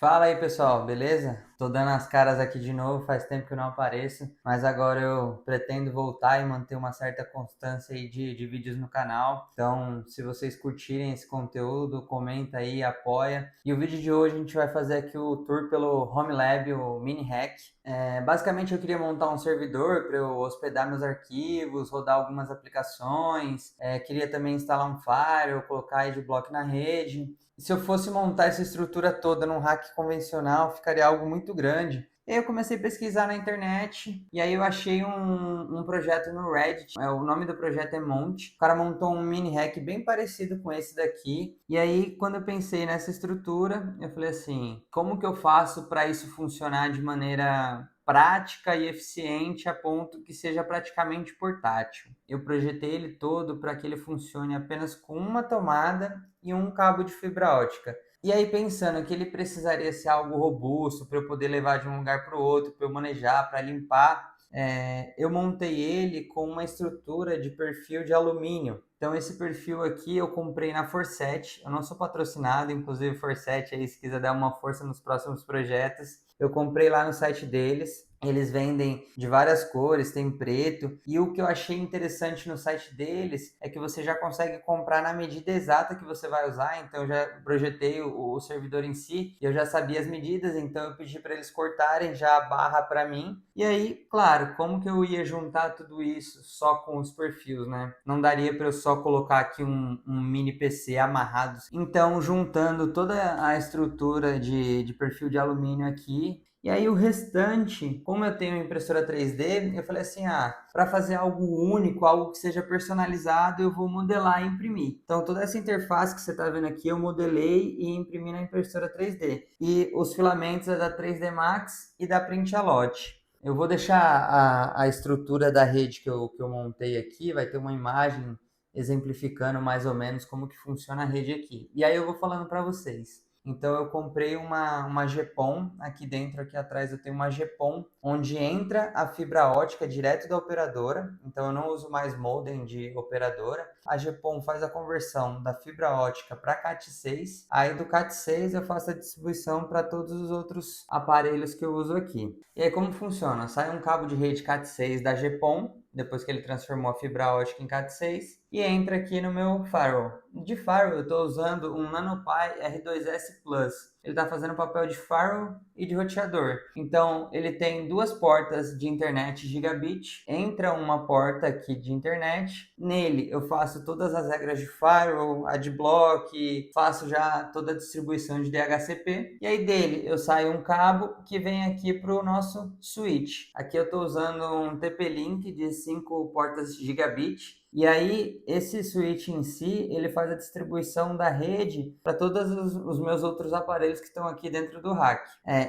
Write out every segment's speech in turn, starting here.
Fala aí, pessoal, beleza? Tô dando as caras aqui de novo, faz tempo que eu não apareço, mas agora eu pretendo voltar e manter uma certa constância aí de vídeos no canal. Então, se vocês curtirem esse conteúdo, comenta aí, apoia. E o vídeo de hoje a gente vai fazer aqui o tour pelo Home Lab, o Mini Hack. Basicamente eu queria montar um servidor para eu hospedar meus arquivos, rodar algumas aplicações, queria também instalar um Firewall, colocar Adblock na rede. E se eu fosse montar essa estrutura toda num hack convencional, ficaria algo muito grande. E aí eu comecei a pesquisar na internet e aí eu achei um projeto no Reddit. O nome do projeto é Monte. O cara montou um mini hack bem parecido com esse daqui. E aí, quando eu pensei nessa estrutura, eu falei assim: como que eu faço para isso funcionar de maneira prática e eficiente a ponto que seja praticamente portátil? Eu projetei ele todo para que ele funcione apenas com uma tomada e um cabo de fibra ótica. E aí, pensando que ele precisaria ser algo robusto para eu poder levar de um lugar para o outro, para eu manejar, para limpar, eu montei ele com uma estrutura de perfil de alumínio. Então, esse perfil aqui eu comprei na Forset. Eu não sou patrocinado, inclusive Forset aí, se quiser dar uma força nos próximos projetos. Eu comprei lá no site deles. Eles vendem de várias cores, tem preto. E o que eu achei interessante no site deles é que você já consegue comprar na medida exata que você vai usar. Então, eu já projetei o servidor em si, e eu já sabia as medidas, então eu pedi para eles cortarem já a barra para mim. E aí, claro, como que eu ia juntar tudo isso só com os perfis, né? Não daria para eu só colocar aqui um mini PC amarrado. Então, juntando toda a estrutura de perfil de alumínio aqui, e aí o restante, como eu tenho impressora 3D, eu falei assim, para fazer algo único, algo que seja personalizado, eu vou modelar e imprimir. Então toda essa interface que você está vendo aqui, eu modelei e imprimi na impressora 3D. E os filamentos é da 3D Max e da Printalot. Eu vou deixar a estrutura da rede que eu montei aqui, vai ter uma imagem exemplificando mais ou menos como que funciona a rede aqui. E aí eu vou falando para vocês. Então eu comprei uma GPON, aqui dentro, aqui atrás eu tenho uma GPON, onde entra a fibra ótica direto da operadora, então eu não uso mais modem de operadora. A GPON faz a conversão da fibra ótica para Cat6, aí do Cat6 eu faço a distribuição para todos os outros aparelhos que eu uso aqui. E aí como funciona? Sai um cabo de rede Cat6 da GPON, depois que ele transformou a fibra ótica em Cat6, e entra aqui no meu firewall. De firewall eu estou usando um NanoPi R2S Plus. Ele está fazendo papel de firewall e de roteador. Então ele tem duas portas de internet gigabit, entra uma porta aqui de internet. Nele eu faço todas as regras de firewall, adblock, faço já toda a distribuição de DHCP. E aí dele eu saio um cabo que vem aqui para o nosso switch. Aqui eu estou usando um TP-Link de 5 portas gigabit. E aí, esse switch em si, ele faz a distribuição da rede para todos os meus outros aparelhos que estão aqui dentro do rack.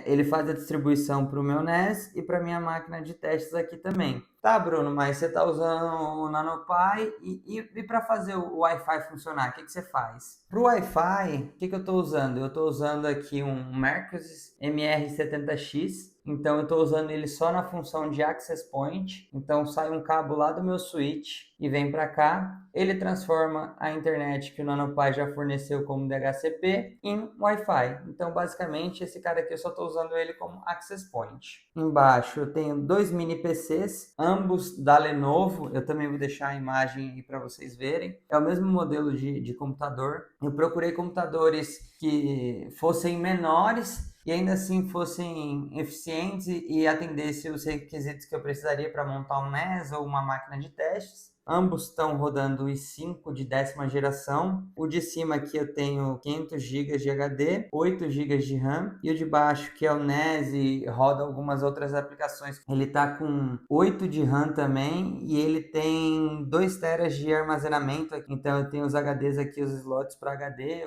Ele faz a distribuição para o meu NAS e para minha máquina de testes aqui também. Tá, Bruno, mas você está usando o NanoPi e para fazer o Wi-Fi funcionar, o que você faz? Para o Wi-Fi, o que eu estou usando? Eu estou usando aqui um Mercosys MR70X. Então eu estou usando ele só na função de Access Point. Então sai um cabo lá do meu switch e vem para cá. Ele transforma a internet que o NanoPi já forneceu como DHCP em Wi-Fi. Então basicamente esse cara aqui eu só estou usando ele como Access Point. Embaixo eu tenho dois mini PCs, ambos da Lenovo. Eu também vou deixar a imagem aí para vocês verem. É o mesmo modelo de computador. Eu procurei computadores que fossem menores e ainda assim fossem eficientes e atendessem os requisitos que eu precisaria para montar um NAS ou uma máquina de testes. Ambos estão rodando o i5 de 10ª geração. O de cima aqui eu tenho 500 GB de HD, 8 GB de RAM. E o de baixo, que é o NAS e roda algumas outras aplicações, ele está com 8 de RAM também. E ele tem 2 teras de armazenamento. Então eu tenho os HDs aqui, os slots para HD,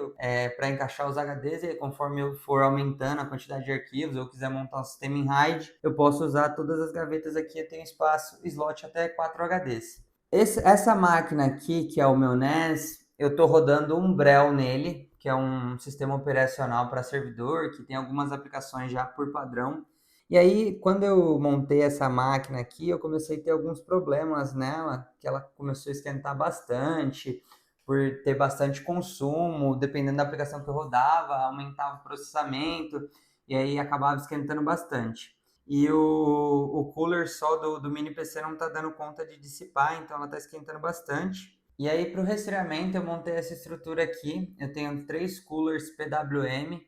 para encaixar os HDs. E conforme eu for aumentando a quantidade de arquivos, ou quiser montar um sistema em RAID, eu posso usar todas as gavetas aqui. Eu tenho espaço, slot até 4 HDs. Essa máquina aqui, que é o meu NAS, eu estou rodando um Umbrel nele, que é um sistema operacional para servidor, que tem algumas aplicações já por padrão. E aí, quando eu montei essa máquina aqui, eu comecei a ter alguns problemas nela, que ela começou a esquentar bastante, por ter bastante consumo, dependendo da aplicação que eu rodava, aumentava o processamento. e aí acabava esquentando bastante. E o cooler só do mini PC não está dando conta de dissipar, então ela está esquentando bastante. E aí, para o resfriamento, eu montei essa estrutura aqui. Eu tenho 3 coolers PWM.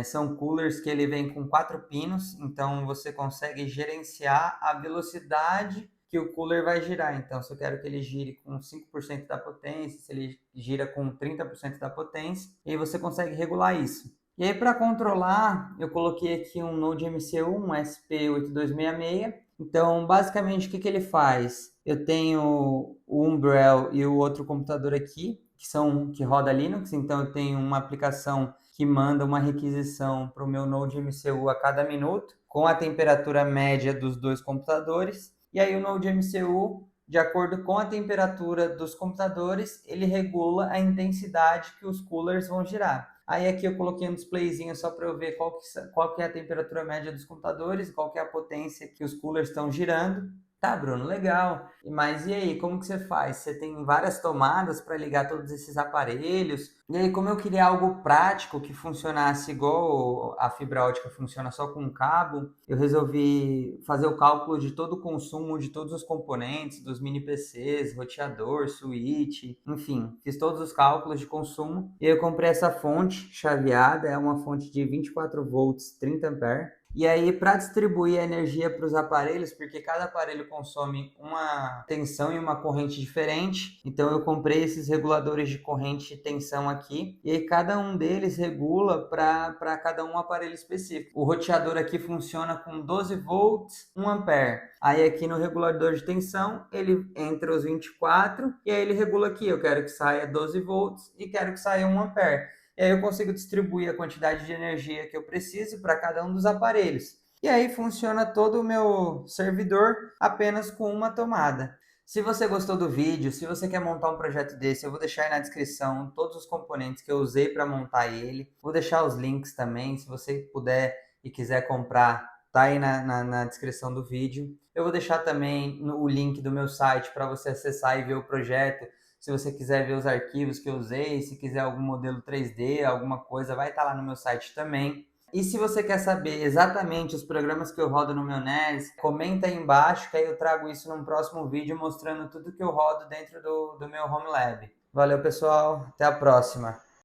São coolers que ele vem com 4 pinos, então você consegue gerenciar a velocidade que o cooler vai girar. Então, se eu quero que ele gire com 5% da potência, se ele gira com 30% da potência, e aí você consegue regular isso. E aí, para controlar, eu coloquei aqui um Node MCU, um SP8266. Então, basicamente, o que ele faz? Eu tenho o Umbrel e o outro computador aqui, que roda Linux. Então, eu tenho uma aplicação que manda uma requisição para o meu Node MCU a cada minuto, com a temperatura média dos dois computadores. E aí, o Node MCU, de acordo com a temperatura dos computadores, ele regula a intensidade que os coolers vão girar. Aí aqui eu coloquei um displayzinho só para eu ver qual que é a temperatura média dos computadores, qual que é a potência que os coolers estão girando. Tá, Bruno, legal. Mas e aí, como que você faz? Você tem várias tomadas para ligar todos esses aparelhos. E aí, como eu queria algo prático que funcionasse igual a fibra ótica funciona só com um cabo, eu resolvi fazer o cálculo de todo o consumo de todos os componentes, dos mini PCs, roteador, switch, enfim, fiz todos os cálculos de consumo. E eu comprei essa fonte chaveada, é uma fonte de 24 volts, 30 ampere. E aí, para distribuir a energia para os aparelhos, porque cada aparelho consome uma tensão e uma corrente diferente, então eu comprei esses reguladores de corrente e tensão aqui, e aí cada um deles regula para cada um aparelho específico. O roteador aqui funciona com 12 volts, 1 ampere. Aí aqui no regulador de tensão, ele entra os 24, e aí ele regula aqui, eu quero que saia 12 volts e quero que saia 1 ampere. E aí eu consigo distribuir a quantidade de energia que eu preciso para cada um dos aparelhos. E aí funciona todo o meu servidor apenas com uma tomada. Se você gostou do vídeo, se você quer montar um projeto desse, eu vou deixar aí na descrição todos os componentes que eu usei para montar ele. Vou deixar os links também, se você puder e quiser comprar, tá aí na descrição do vídeo. Eu vou deixar também o link do meu site para você acessar e ver o projeto. Se você quiser ver os arquivos que eu usei, se quiser algum modelo 3D, alguma coisa, vai estar lá no meu site também. E se você quer saber exatamente os programas que eu rodo no meu NES, comenta aí embaixo que aí eu trago isso num próximo vídeo mostrando tudo que eu rodo dentro do meu Home Lab. Valeu, pessoal. Até a próxima.